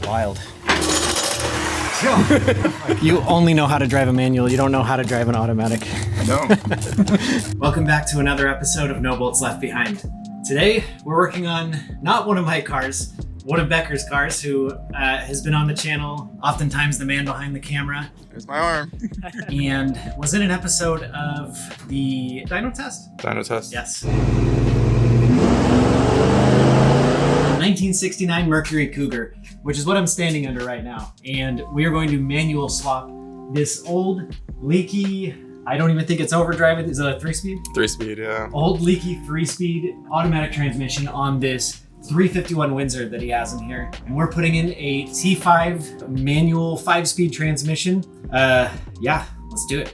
wild. You only know how to drive a manual. You don't know how to drive an automatic. No. Welcome back to another episode of No Bolts Left Behind. Today, we're working on not one of my cars, one of Becker's cars, who has been on the channel, oftentimes the man behind the camera. There's my arm. And was in an episode of the Dyno Test? Dyno Test. Yes. 1969 Mercury Cougar, which is what I'm standing under right now. And we are going to manual swap this old, leaky, I don't even think it's overdrive. Is it a 3-speed? 3-speed, yeah. Old, leaky 3-speed automatic transmission on this 351 Windsor that he has in here. And we're putting in a T5 manual 5-speed transmission. Yeah, let's do it.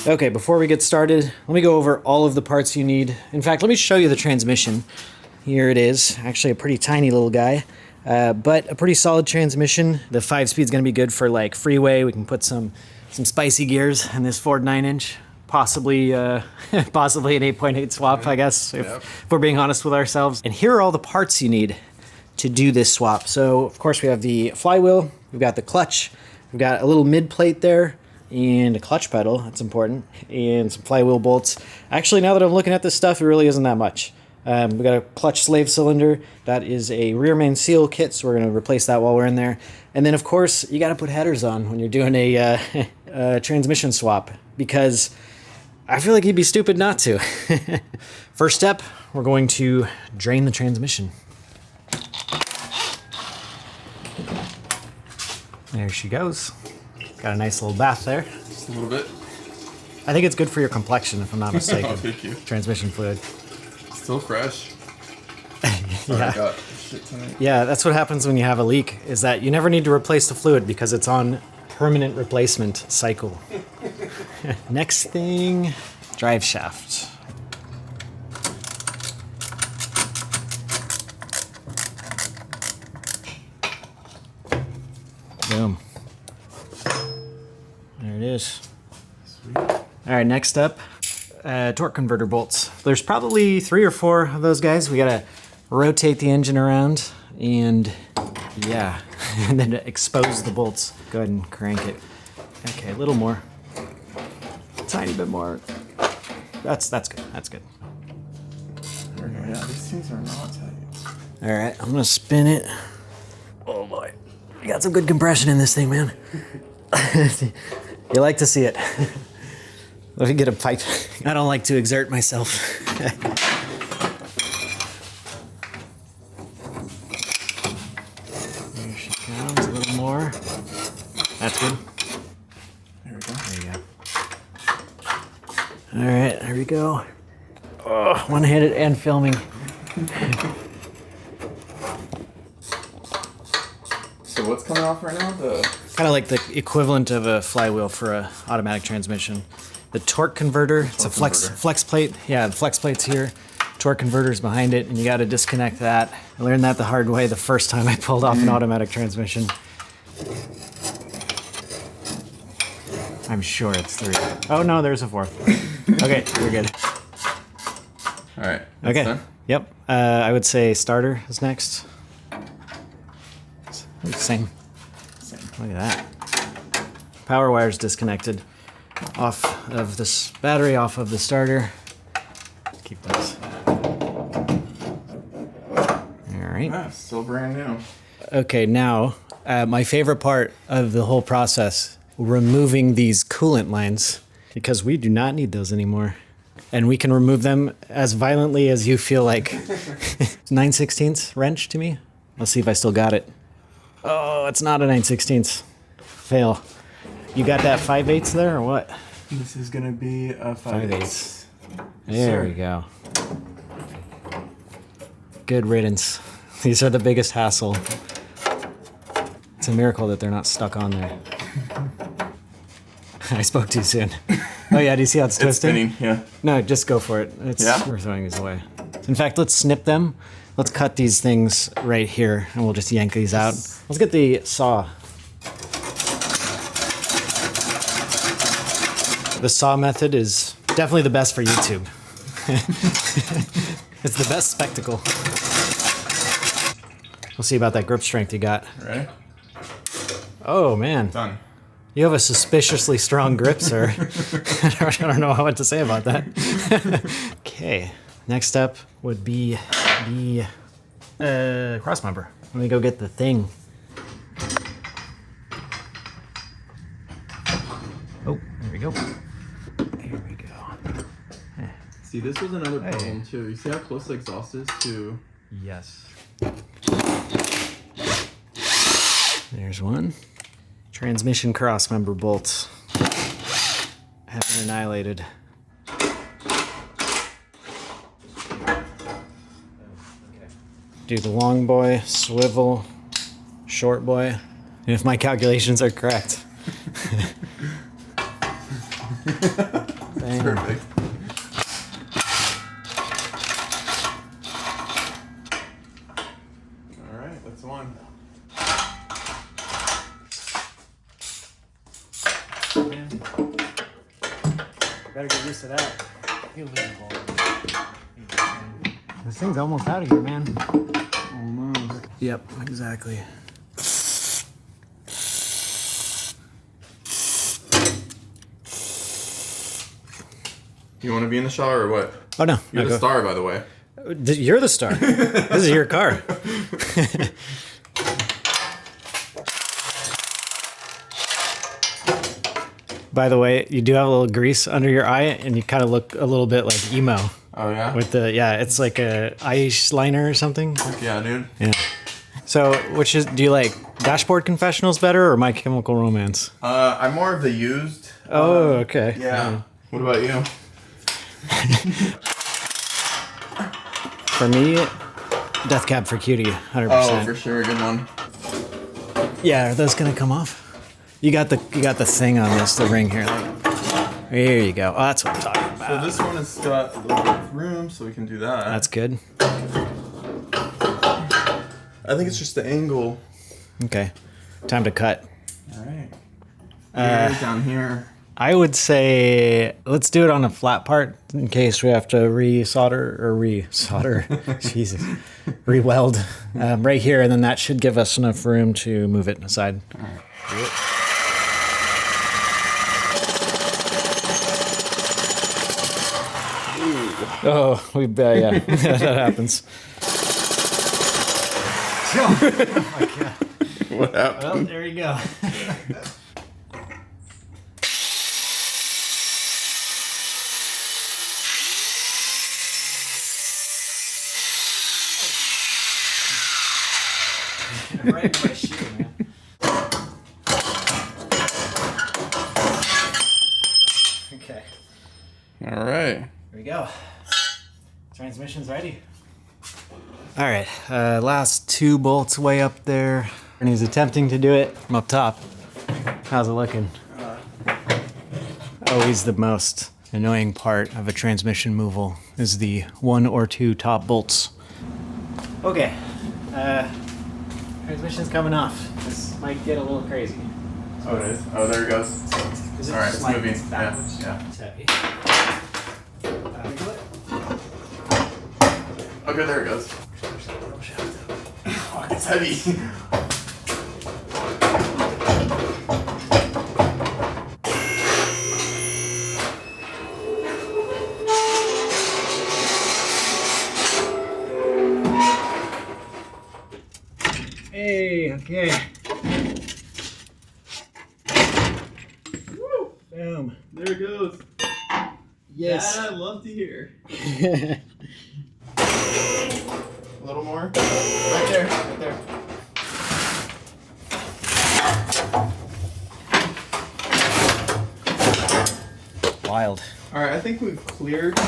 Okay, before we get started, let me go over all of the parts you need. In fact, let me show you the transmission. Here it is. Actually a pretty tiny little guy, but a pretty solid transmission. The 5-speed is going to be good for like freeway. We can put some spicy gears in this Ford 9-inch. Possibly possibly an 8.8 swap, I guess, if we're being honest with ourselves. And here are all the parts you need to do this swap. So, of course, we have the flywheel. We've got the clutch. We've got a little mid plate there. And a clutch pedal, that's important, and some flywheel bolts. Actually, now that I'm looking at this stuff, it really isn't that much. We got a clutch slave cylinder. That is a rear main seal kit, so we're going to replace that while we're in there. And then, of course, you got to put headers on when you're doing a transmission swap, because I feel like you'd be stupid not to. First step, we're going to drain the transmission. There she goes. Got a nice little bath there. Just a little bit. I think it's good for your complexion, if I'm not mistaken. Oh, thank you. Transmission fluid. Still fresh. Yeah. I got shit tonight. Yeah, that's what happens when you have a leak, is that you never need to replace the fluid because it's on permanent replacement cycle. Next thing, drive shaft. Boom. There it is. Sweet. All right, next up, torque converter bolts. There's probably 3 or 4 of those guys. We gotta rotate the engine around and yeah, and then expose the bolts. Go ahead and crank it. Okay, a little more. A tiny bit more. That's good, that's good. Yeah, these things are not tight. All right, I'm gonna spin it. Oh boy, we got some good compression in this thing, man. You like to see it. Let me get a pipe. I don't like to exert myself. There she comes, a little more. That's good. There we go. There you go. All right, there we go. Oh, one-handed and filming. So what's coming off right now? Kind of like the equivalent of a flywheel for a automatic transmission. The torque converter, it's a flex plate. Yeah, the flex plate's here. Torque converter's behind it, and you got to disconnect that. I learned that the hard way the first time I pulled off an automatic transmission. I'm sure it's 3. Oh no, there's a 4th. Okay, we're good. All right. Okay. Done? Yep. I would say starter is next. Same. Look at that. Power wire's disconnected. Off of this battery, off of the starter. Keep those. All right. Ah, still brand new. Okay, now, my favorite part of the whole process, removing these coolant lines, because we do not need those anymore. And we can remove them as violently as you feel like. 9/16 wrench to me. Let's see if I still got it. Oh, it's not a 9/16. Fail. You got that 5/8 there or what? This is gonna be a 5/8. There we go. Good riddance. These are the biggest hassle. It's a miracle that they're not stuck on there. I spoke too soon. Oh yeah, do you see how it's twisting? It's spinning, yeah. No, just go for it. Yeah? We're throwing these away. In fact, let's snip them. Let's cut these things right here, and we'll just yank these out. Let's get the saw. The saw method is definitely the best for YouTube. It's the best spectacle. We'll see about that grip strength you got. Ready? Oh, man. Done. You have a suspiciously strong grip, sir. I don't know what to say about that. Okay, next up would be the crossmember. Let me go get the thing. Oh, there we go. Here we go. See, this was another problem too. You see how close the exhaust is to... Yes. There's one. Transmission crossmember bolts have been annihilated. Do the long boy, swivel, short boy, and if my calculations are correct. Perfect. All right, that's one. Man. Better get used to that. This thing's almost out of here, man. Almost. Yep, exactly. You want to be in the shower or what? Oh, no. You're the star, by the way. You're the star. This is your car. By the way, you do have a little grease under your eye, and you kind of look a little bit like emo. Oh, yeah? With the, yeah, it's like a ice liner or something. Yeah, dude. Yeah. So, do you like Dashboard Confessionals better or My Chemical Romance? I'm more of the used. Oh, okay. Yeah. What about you? For me, Death Cab for Cutie, 100%. Oh, for sure, good one. Yeah, are those gonna come off? You got the thing on this, the ring here. Here you go. Oh, that's what I'm talking about. So this one has got a little bit of room, so we can do that. That's good. I think it's just the angle. Okay, time to cut. All right. Down here. I would say let's do it on a flat part in case we have to re-solder, Jesus, re-weld right here, and then that should give us enough room to move it aside. All right. Oh, yeah, that happens. Oh my God. What happened? Well, there you go. Right in my shoe, man. Okay. All right. Here we go. Transmission's ready. All right, last two bolts way up there. And he's attempting to do it from up top. How's it looking? Always the most annoying part of a transmission moval is the 1 or 2 top bolts. Okay, transmission's coming off. This might get a little crazy. Oh, it is? Oh, there it goes. All right, it's moving. Backwards. Yeah. It's heavy. Okay, there it goes. Oh, it's heavy. Hey, okay. Woo! Boom. There it goes. Yes. That I love to hear. A little more. Right there. Right there. Wild. All right, I think we've cleared.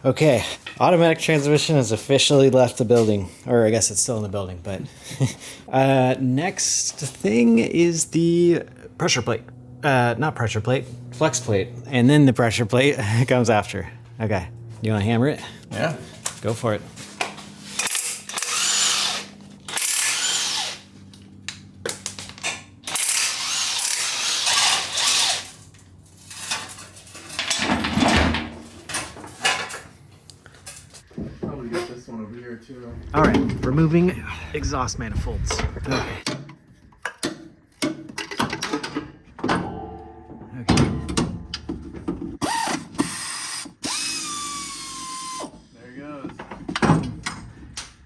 Okay, automatic transmission has officially left the building, or I guess it's still in the building, but next thing is the pressure plate. Not pressure plate, flex plate, and then the pressure plate comes after. Okay, you want to hammer it? Yeah. Go for it. Probably get this one over here too. All right, removing exhaust manifolds. Okay.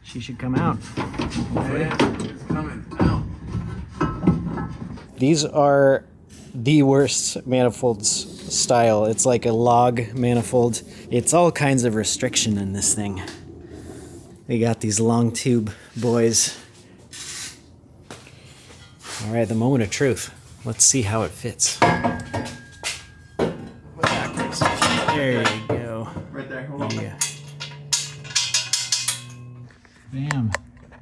She should come out. It's coming out. These are the worst manifolds style. It's like a log manifold. It's all kinds of restriction in this thing. We got these long tube boys. All right, the moment of truth. Let's see how it fits. Backwards. There you go. Right there. Hold on. Yeah. Bam.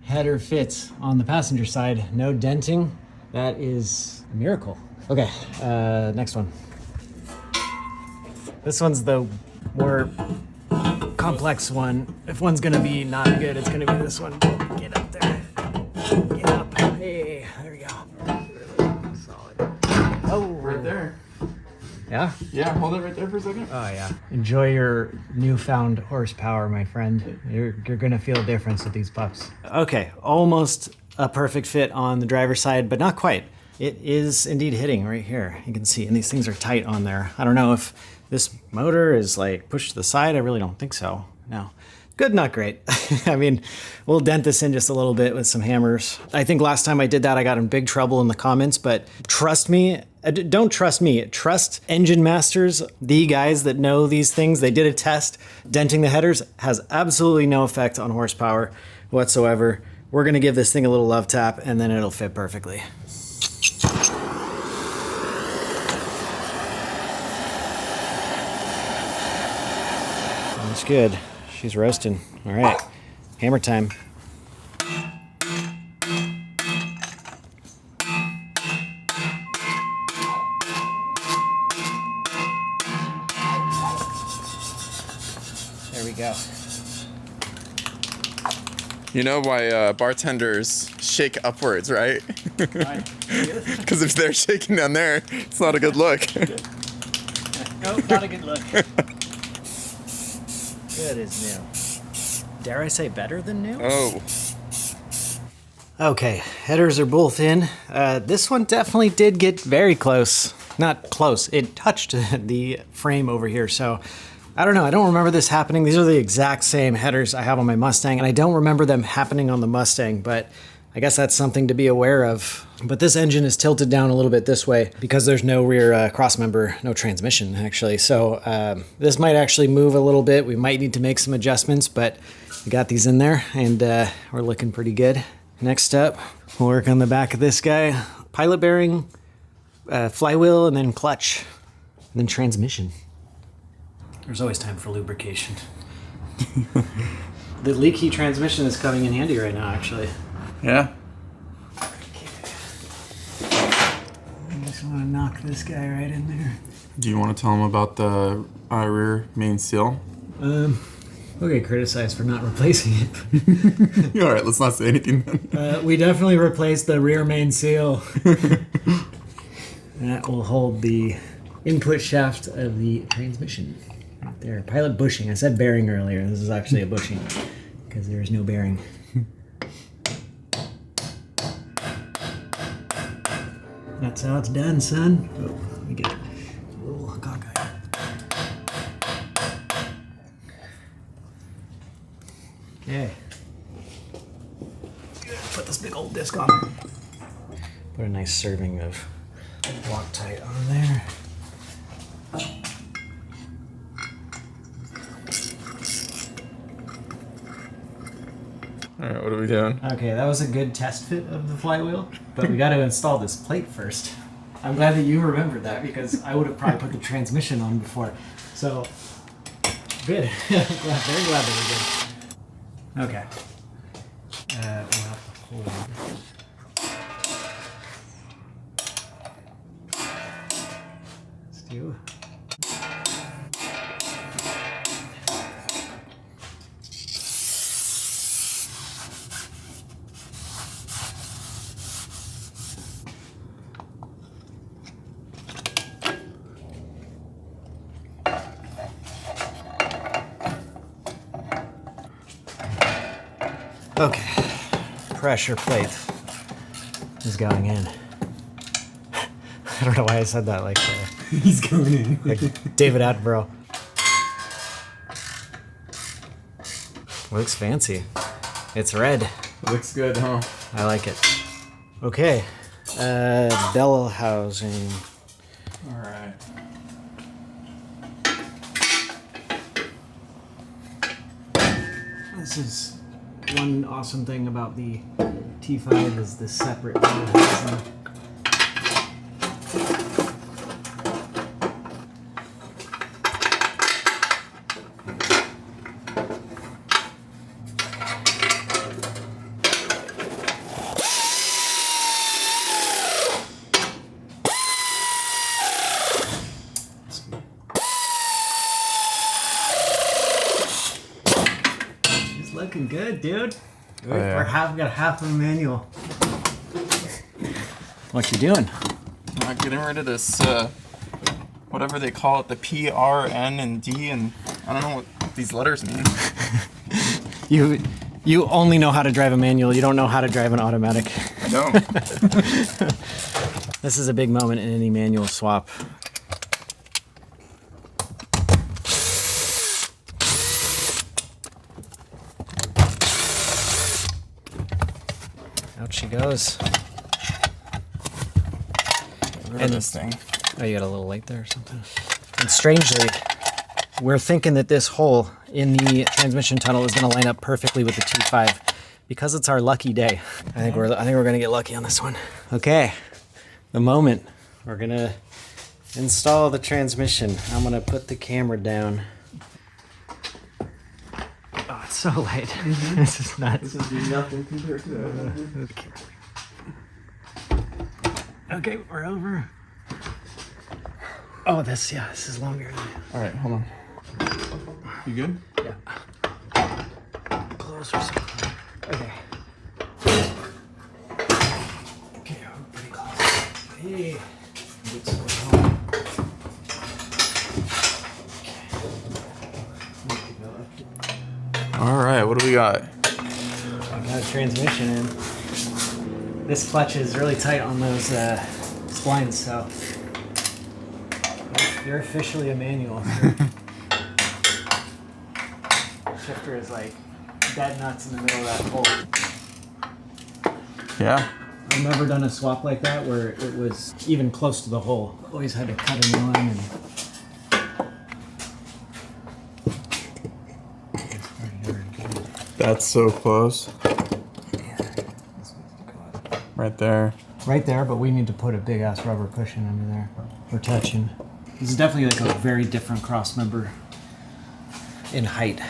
Header fits on the passenger side. No denting. That is a miracle. Okay, next one. This one's the more complex one. If one's gonna be not good, it's gonna be this one. Get up there. Get up. Hey, there we go. Really solid. Oh, Right there. yeah? Yeah, hold it right there for a second. Oh yeah. Enjoy your newfound horsepower, my friend. You're gonna feel a difference with these pups. Okay, almost a perfect fit on the driver's side, but not quite. It is indeed hitting right here. You can see, and these things are tight on there. I don't know if this motor is like pushed to the side. I really don't think so. No. Good, not great. I mean, we'll dent this in just a little bit with some hammers. I think last time I did that, I got in big trouble in the comments, but trust me, don't trust me, trust Engine Masters, the guys that know these things. They did a test. Denting the headers has absolutely no effect on horsepower whatsoever. We're gonna give this thing a little love tap and then it'll fit perfectly. Sounds good. She's roasting. All right, hammer time. There we go. You know why bartenders shake upwards, right? Because if they're shaking down there, it's not a good look. Nope, not a good look. Good as new. Dare I say better than new? Oh. Okay, headers are both in. This one definitely did get very close. Not close, it touched the frame over here, so I don't know, I don't remember this happening. These are the exact same headers I have on my Mustang, and I don't remember them happening on the Mustang, but I guess that's something to be aware of. But this engine is tilted down a little bit this way because there's no rear crossmember, no transmission actually. So this might actually move a little bit. We might need to make some adjustments, but we got these in there and we're looking pretty good. Next up, we'll work on the back of this guy. Pilot bearing, flywheel, and then clutch, and then transmission. There's always time for lubrication. The leaky transmission is coming in handy right now, actually. Yeah. I just want to knock this guy right in there. Do you want to tell them about the rear main seal? We'll get criticized for not replacing it. All right, let's not say anything then. We definitely replaced the rear main seal. That will hold the input shaft of the transmission. Right there. Pilot bushing. I said bearing earlier. This is actually a bushing because there is no bearing. That's how it's done, son. Oh, let me get a little cockeye. Okay. Put this big old disc on. Put a nice serving of Loctite on there. All right, what are we doing? Okay, that was a good test fit of the flywheel, but we got to install this plate first. I'm glad that you remembered that because I would have probably put the transmission on before. So, good. Very glad that we did. Okay. We'll have to hold on. Let's do. Okay, pressure plate is going in. I don't know why I said that like He's going in. like David Attenborough. Looks fancy. It's red. Looks good, huh? I like it. Okay, Bellhousing. All right. This is one awesome thing about the T5 is the separate Bellhousing. Looking good, dude. Oh, yeah. We got half of a manual. What you doing? I'm getting rid of this, whatever they call it, the P, R, N, and D, and I don't know what these letters mean. You only know how to drive a manual. You don't know how to drive an automatic. I don't. This is a big moment in any manual swap. Out she goes. Get rid of this thing. Oh, you got a little light there or something? And strangely, we're thinking that this hole in the transmission tunnel is going to line up perfectly with the T5 because it's our lucky day. I think we're going to get lucky on this one. Okay, the moment we're going to install the transmission. I'm going to put the camera down. Oh, it's so light. Mm-hmm. This is nuts. This is nothing compared to that. Okay, we're over. Oh, this is longer. All right, hold on. You good? Yeah. Closer. Okay. Okay, we're pretty close. Hey. All right, what do we got? I got a transmission in. This clutch is really tight on those splines, so you're officially a manual. Shifter is like dead nuts in the middle of that hole. Yeah. I've never done a swap like that where it was even close to the hole. Always had to cut a new one. And That's so close. Right there. right there, but we need to put a big ass rubber cushion under there for touching. This is definitely like a very different Crossmember in height.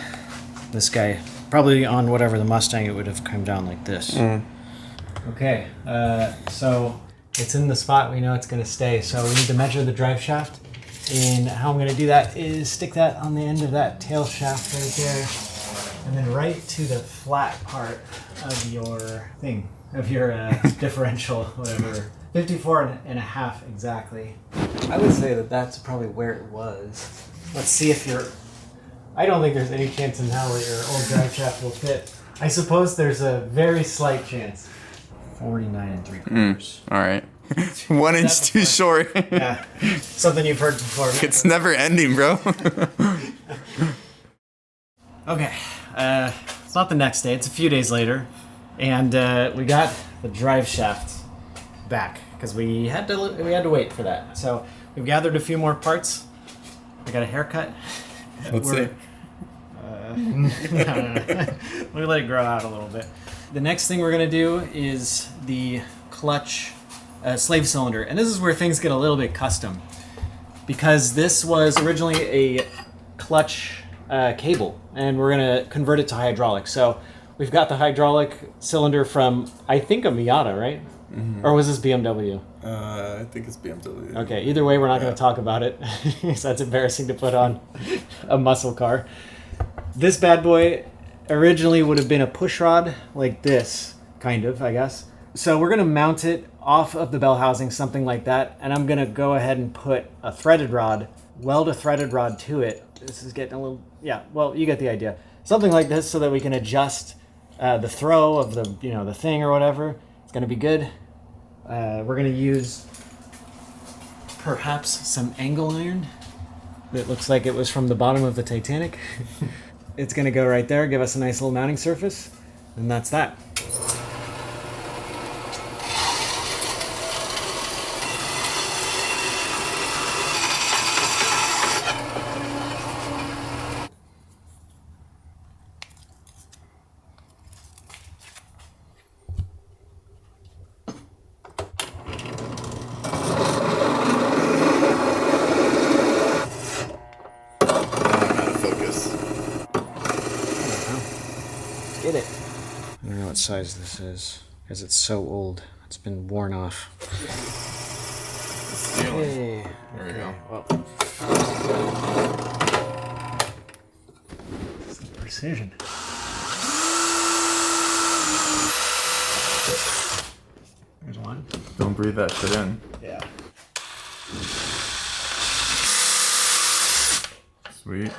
This guy, probably on whatever the Mustang, it would have come down like this. Mm. Okay, so it's in the spot we know it's going to stay. So we need to measure the drive shaft. And how I'm going to do that is stick that on the end of that tail shaft right there. And then right to the flat part of your thing, of your differential, whatever. 54 and a half exactly. I would say that that's probably where it was. Let's see if you're... I don't think there's any chance in hell that your old drive shaft will fit. I suppose there's a very slight chance. 49 3/4. All right. 1 inch too short. Yeah, something you've heard before. It's never ending, bro. Okay, it's not the next day, it's a few days later, and we got the drive shaft back because we had to wait for that. So we've gathered a few more parts. We got a haircut. Let's see. Let me let it grow out a little bit. The next thing we're gonna do is the clutch slave cylinder, and this is where things get a little bit custom because this was originally a clutch cable, and we're gonna convert it to hydraulic. So we've got the hydraulic cylinder from, I think, a Miata, right? Mm-hmm. Or was this BMW? I think it's BMW. Okay, either way, we're not going to talk about it. So that's embarrassing to put on a muscle car. This bad boy originally would have been a push rod like this, kind of, I guess. So we're going to mount it off of the bell housing, something like that, and I'm going to go ahead and put a threaded rod, weld a threaded rod to it. This is getting a little, yeah, well, you get the idea. Something like this so that we can adjust the throw of the, you know, the thing or whatever. It's going to be good. We're going to use perhaps some angle iron that looks like it was from the bottom of the Titanic. It's going to go right there, give us a nice little mounting surface, and that's that. Get it. I don't know what size this is because it's so old. It's been worn off. Hey. There we go. Well, some precision. There's one. Don't breathe that shit in. Yeah. Sweet.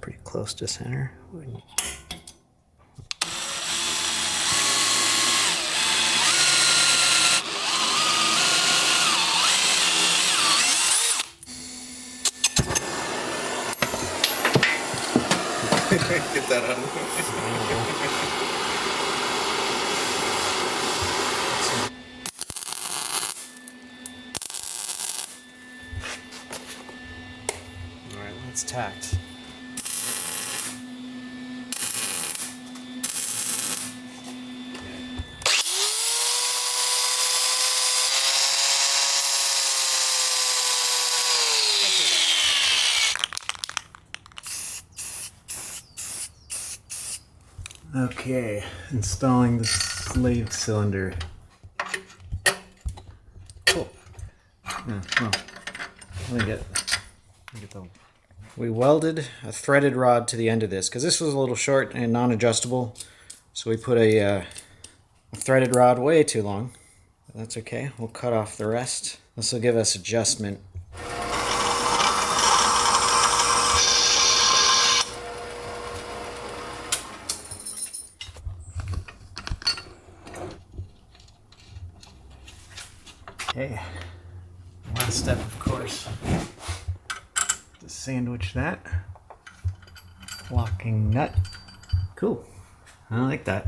Pretty close to center. Get that out of the way. All right, let's tact. Okay, installing the slave cylinder. Cool. Yeah, well, let me get the. We welded a threaded rod to the end of this because this was a little short and non-adjustable, so we put a threaded rod way too long. That's okay. We'll cut off the rest. This will give us adjustment. Okay, last step, of course, to sandwich that. Locking nut. Cool. I like that.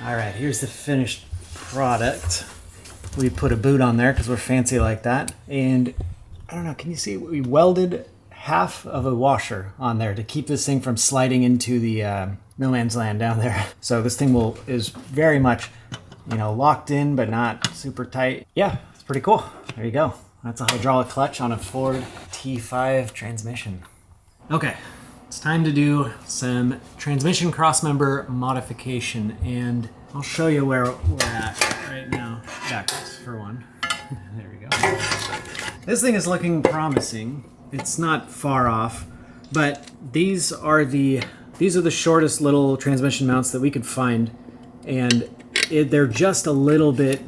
All right, here's the finished product. We put a boot on there because we're fancy like that. And I don't know, can you see? We welded half of a washer on there to keep this thing from sliding into the no man's land down there. So this thing is very much, you know, locked in, but not super tight. Yeah, it's pretty cool. There you go. That's a hydraulic clutch on a Ford T5 transmission. Okay. It's time to do some transmission crossmember modification, and I'll show you where we're at right now. Backwards for one. There we go. This thing is looking promising. It's not far off, but these are the shortest little transmission mounts that we could find, and they're just a little bit.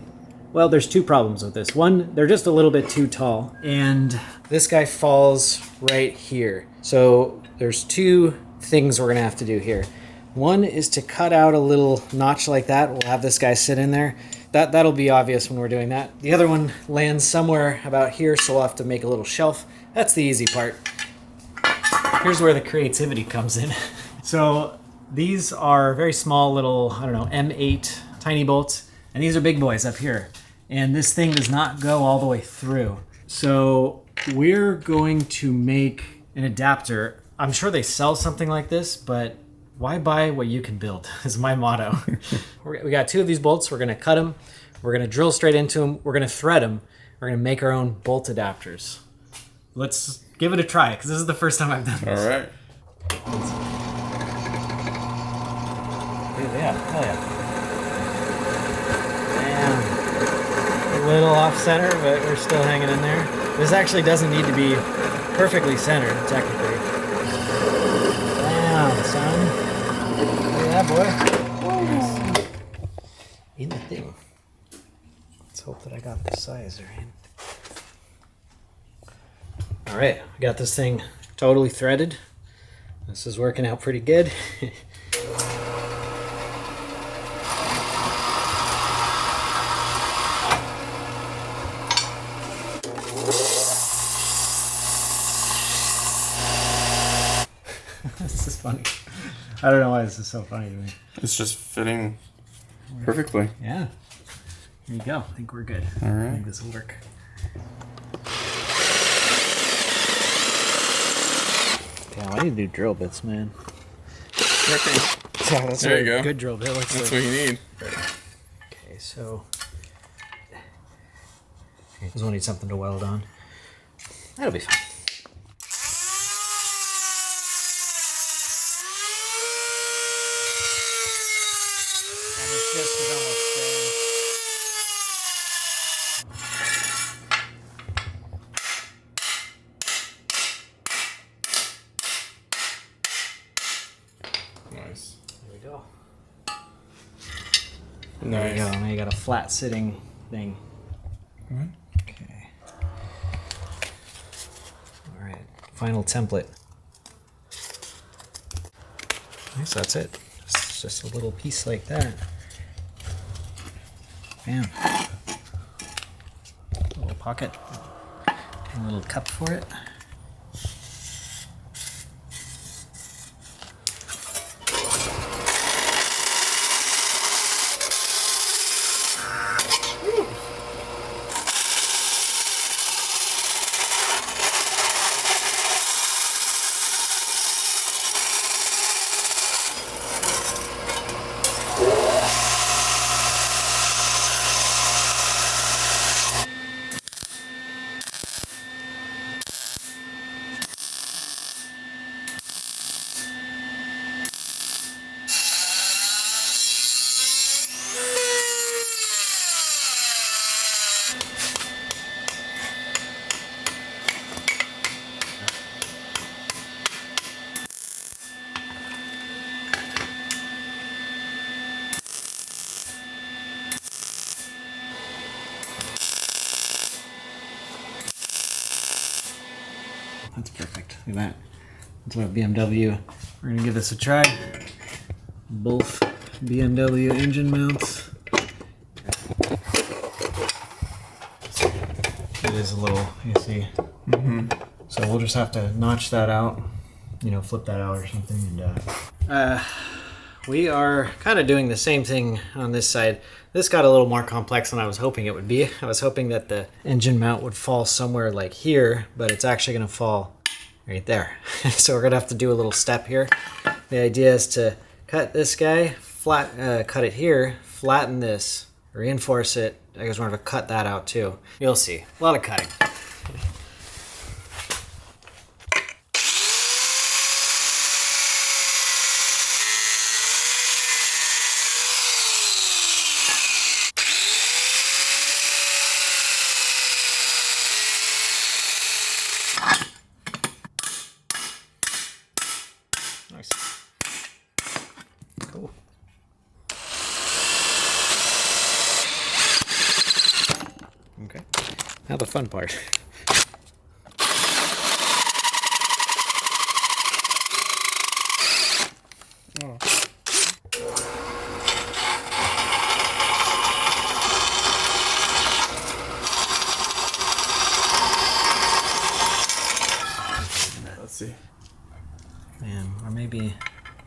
Well, there's two problems with this. One, they're just a little bit too tall, and this guy falls right here. So there's two things we're gonna have to do here. One is to cut out a little notch like that. We'll have this guy sit in there. That'll be obvious when we're doing that. The other one lands somewhere about here, so we'll have to make a little shelf. That's the easy part. Here's where the creativity comes in. So these are very small little, I don't know, M8 tiny bolts, and these are big boys up here. And this thing does not go all the way through. So we're going to make an adapter. I'm sure they sell something like this, but why buy what you can build is my motto. We got two of these bolts. We're going to cut them. We're going to drill straight into them. We're going to thread them. We're going to make our own bolt adapters. let's give it a try, because this is the first time I've done this. All right. Yeah, hell yeah. Damn. A little off center, but we're still hanging in there. This actually doesn't need to be perfectly centered, technically. Damn, son. Look at that, boy. In the thing. Let's hope that I got the size right. Alright, I got this thing totally threaded. This is working out pretty good. This is funny. I don't know why this is so funny to me. It's just fitting perfectly. Yeah. There you go. I think we're good. All right. I think this will work. Damn, I need to do drill bits, man. Yeah, that's there you go. Good drill bit. That's what you need. Okay, so I just need something to weld on. That'll be fine. And it's just almost there. Nice. There we go. Nice. There you go. Now you got a flat sitting thing. What? Okay. All right. Final template. Nice. That's it. Just a little piece like that. Bam. A little pocket. A little cup for it. That's perfect. Look at that. That's what BMW. We're gonna give this a try. Both BMW engine mounts. It is a little, you see. So we'll just have to notch that out, you know, flip that out or something. And we are kind of doing the same thing on this side. This got a little more complex than I was hoping it would be. I was hoping that the engine mount would fall somewhere like here, but it's actually going to fall right there. So we're going to have to do a little step here. The idea is to cut this guy, cut it here, flatten this, reinforce it. I guess we're going to cut that out too. You'll see. A lot of cutting. Nice. Cool. Okay. Now the fun part. Oh. Let's see. Man, or maybe...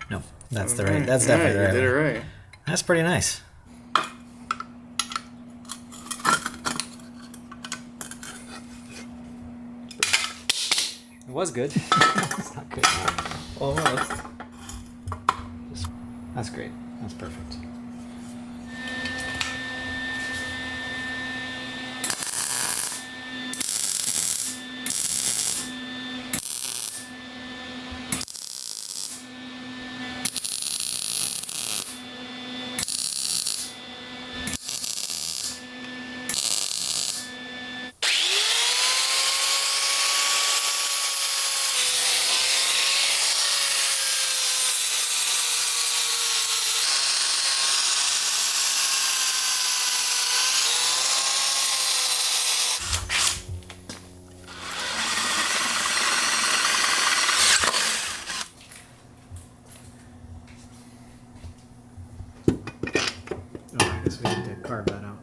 No, that's the right... That's definitely the right You did one. it right. That's pretty nice. It was good. It's not good. Almost. That's great. That's perfect. to carve that out.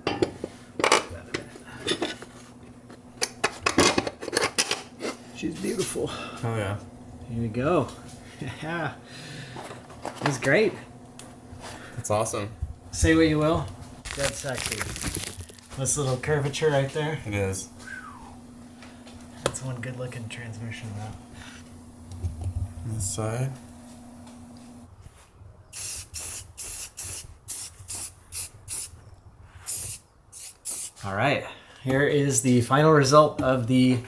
She's beautiful. Oh yeah. Here we go. Yeah. It's great. That's awesome. Say what you will. Dead sexy. This little curvature right there. It is. That's one good looking transmission though. This side. All right, here is the final result of the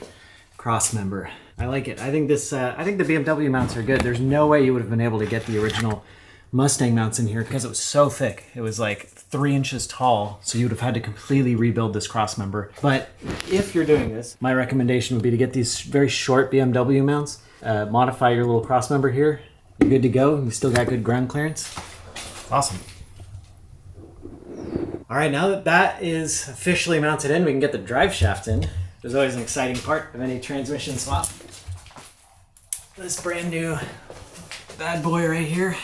Crossmember. I like it. I think this. I think the BMW mounts are good. There's no way you would have been able to get the original Mustang mounts in here because it was so thick. It was like 3 inches tall, so you would have had to completely rebuild this Crossmember. But if you're doing this, my recommendation would be to get these very short BMW mounts. Modify your little Crossmember here. You're good to go. You still got good ground clearance. Awesome. All right, now that that is officially mounted in, we can get the drive shaft in. There's always an exciting part of any transmission swap. This brand new bad boy right here.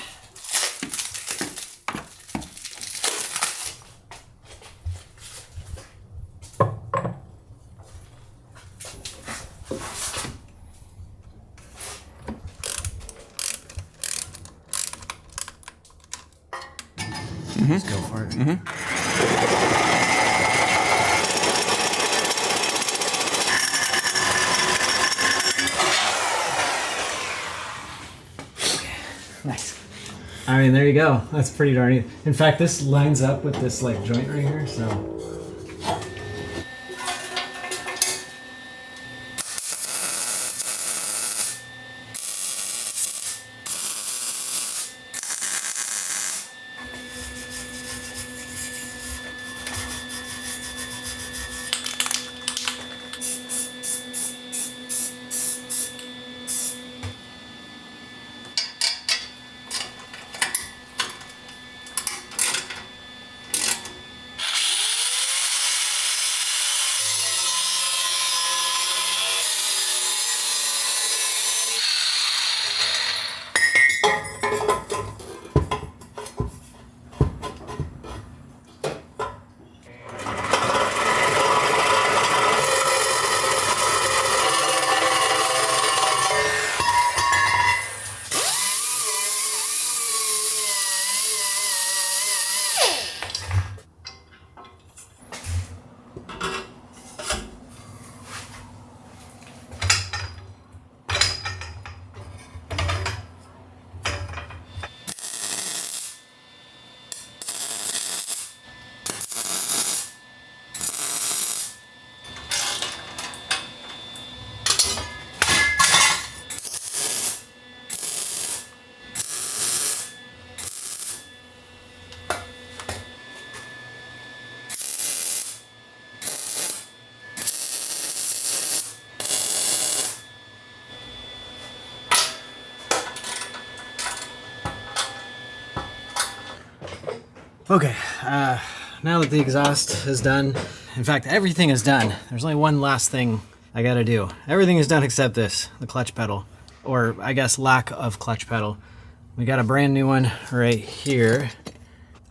Let's go for it. Nice. I mean, there you go. That's pretty darn neat. In fact, this lines up with this like joint right here, so. Okay, now that the exhaust is done, in fact, everything is done. There's only one last thing I gotta do. Everything is done except this, the clutch pedal, or I guess lack of clutch pedal. We got a brand new one right here.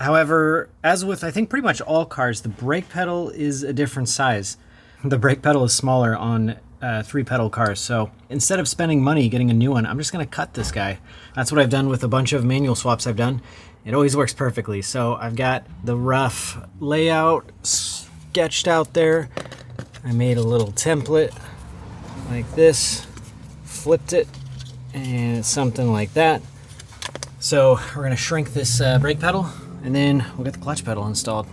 However, as with I think pretty much all cars, the brake pedal is a different size. The brake pedal is smaller on 3-pedal cars, so instead of spending money getting a new one, I'm just gonna cut this guy. That's what I've done with a bunch of manual swaps I've done. It always works perfectly. So I've got the rough layout sketched out there. I made a little template like this, flipped it, and it's something like that. So we're gonna shrink this brake pedal, and then we'll get the clutch pedal installed.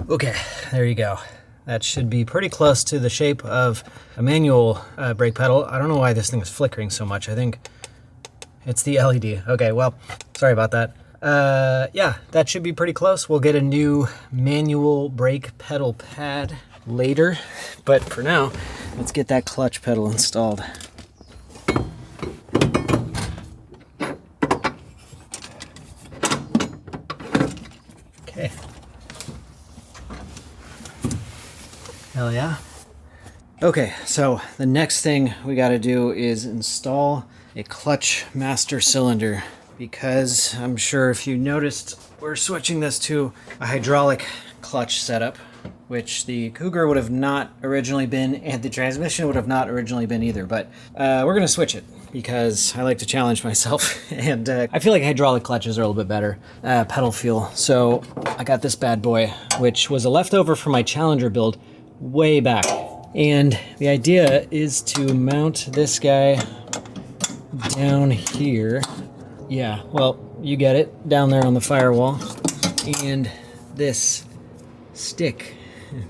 Okay, there you go. That should be pretty close to the shape of a manual brake pedal. I don't know why this thing is flickering so much. I think it's the LED. Okay, well, sorry about that. Yeah, that should be pretty close. We'll get a new manual brake pedal pad later, but for now, let's get that clutch pedal installed. Okay. Hell yeah. Okay, so the next thing we got to do is install a clutch master cylinder, because I'm sure if you noticed, we're switching this to a hydraulic clutch setup, which the Cougar would have not originally been, and the transmission would have not originally been either, but we're going to switch it because I like to challenge myself, and I feel like hydraulic clutches are a little bit better pedal feel. So I got this bad boy, which was a leftover from my Challenger build way back. And the idea is to mount this guy down here. Yeah, well, you get it, down there on the firewall. And this stick,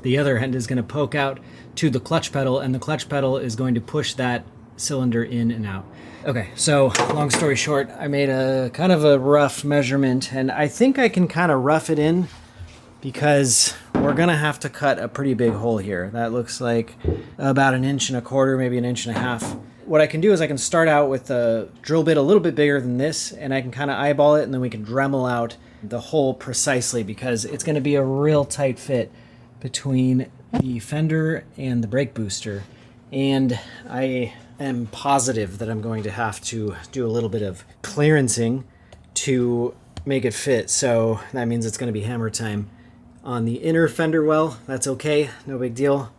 the other end, is going to poke out to the clutch pedal, and the clutch pedal is going to push that cylinder in and out. Okay, so long story short, I made a kind of a rough measurement, and I think I can kind of rough it in because we're gonna have to cut a pretty big hole here. That looks like about 1.25 inches, maybe 1.5 inches. What I can do is I can start out with a drill bit a little bit bigger than this, and I can kind of eyeball it, and then we can Dremel out the hole precisely, because it's gonna be a real tight fit between the fender and the brake booster. And I am positive that I'm going to have to do a little bit of clearancing to make it fit. So that means it's gonna be hammer time on the inner fender well. That's okay, no big deal.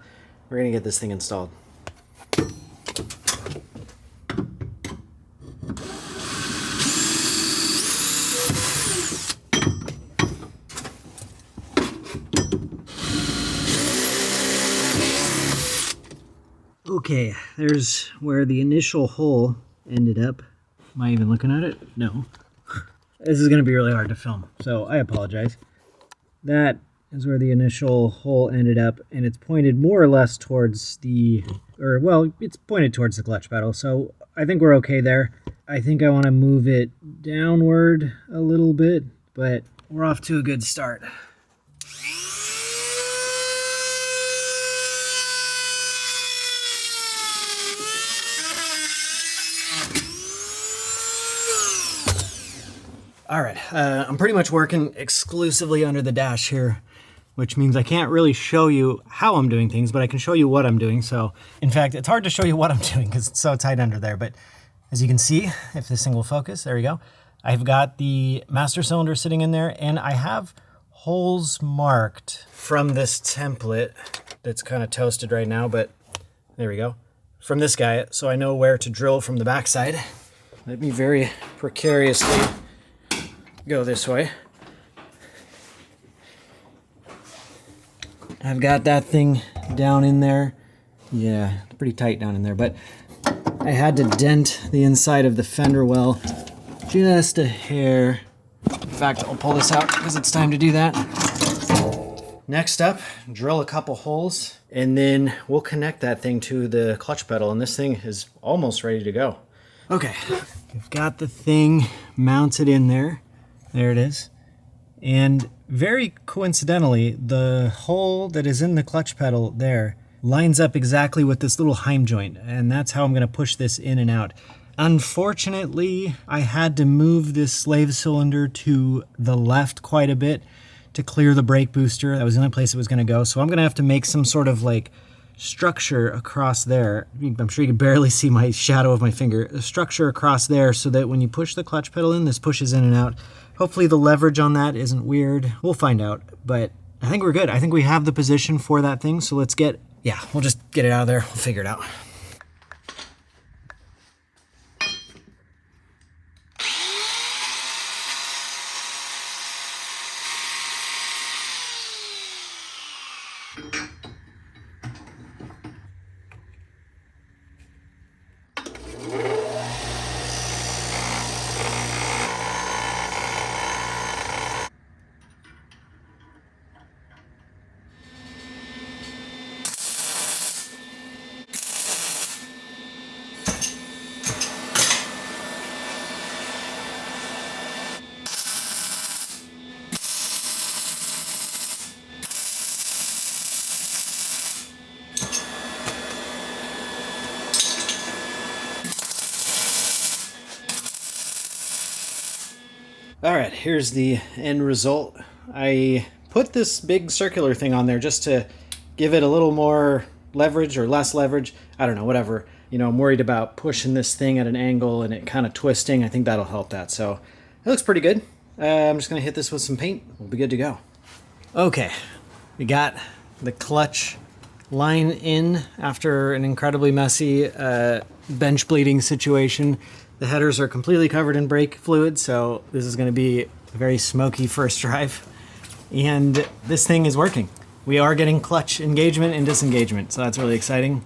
We're gonna get this thing installed. Okay, there's where the initial hole ended up. Am I even looking at it? No. This is gonna be really hard to film, so I apologize. That is where the initial hole ended up, and it's pointed more or less towards it's pointed towards the clutch pedal, so I think we're okay there. I think I want to move it downward a little bit, but we're off to a good start. All right, I'm pretty much working exclusively under the dash here, which means I can't really show you how I'm doing things, but I can show you what I'm doing. So, in fact, it's hard to show you what I'm doing because it's so tight under there. But as you can see, if this thing will focus, there we go. I've got the master cylinder sitting in there, and I have holes marked from this template that's kind of toasted right now, but there we go. From this guy, so I know where to drill from the backside. Let me very precariously go this way. I've got that thing down in there. Yeah, pretty tight down in there, but I had to dent the inside of the fender well just a hair. In fact, I'll pull this out because it's time to do that. Next up, drill a couple holes, and then we'll connect that thing to the clutch pedal, and this thing is almost ready to go. Okay, I've got the thing mounted in there. There it is. And very coincidentally, the hole that is in the clutch pedal there lines up exactly with this little heim joint, and that's how I'm going to push this in and out. Unfortunately, I had to move this slave cylinder to the left quite a bit to clear the brake booster. That was the only place it was going to go, so I'm going to have to make some sort of like structure across there. I'm sure you can barely see my shadow of my finger. A structure across there so that when you push the clutch pedal in, this pushes in and out. Hopefully the leverage on that isn't weird. We'll find out, but I think we're good. I think we have the position for that thing, so we'll just get it out of there. We'll figure it out. All right, here's the end result. I put this big circular thing on there just to give it a little more leverage or less leverage. I don't know, whatever. You know, I'm worried about pushing this thing at an angle and it kind of twisting. I think that'll help that. So it looks pretty good. I'm just going to hit this with some paint. We'll be good to go. Okay, we got the clutch line in after an incredibly messy bench bleeding situation. The headers are completely covered in brake fluid, so this is going to be a very smoky first drive. And this thing is working. We are getting clutch engagement and disengagement, so that's really exciting.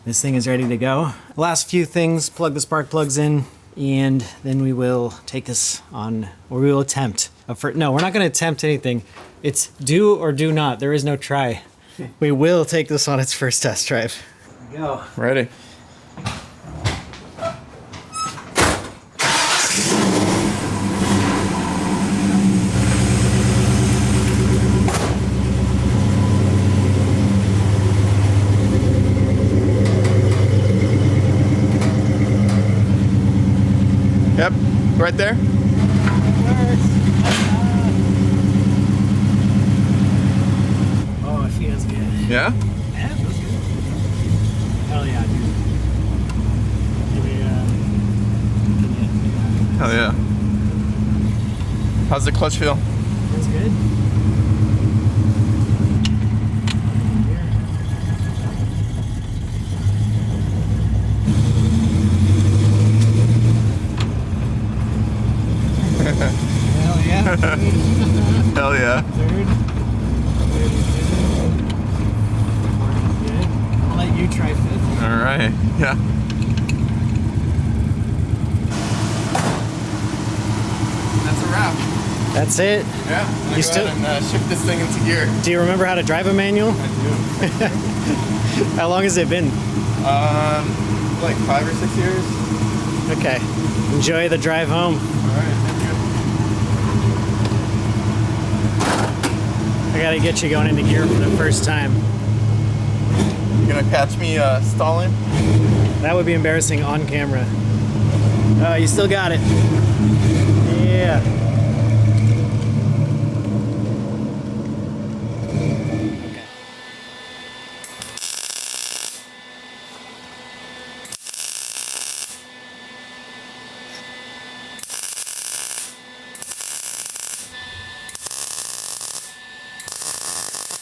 This thing is ready to go. Last few things, plug the spark plugs in, and then we will take this on, or we will attempt. No, we're not going to attempt anything. It's do or do not. There is no try. We will take this on its first test drive. Here we go. Ready. Yep, right there. Oh, it feels good. Yeah? Yeah, it feels good. Hell yeah, dude. Hell yeah. How's the clutch feel? Feels good. Hell yeah. Hell yeah. Third. I'll let you try fifth. All right. Yeah. That's a wrap. That's it. Yeah. You still and shift this thing into gear. Do you remember how to drive a manual? I do. How long has it been? Like 5 or 6 years. Okay. Enjoy the drive home. All right. Thank you. I gotta get you going into gear for the first time. You gonna catch me stalling? That would be embarrassing on camera. Oh, you still got it. Yeah.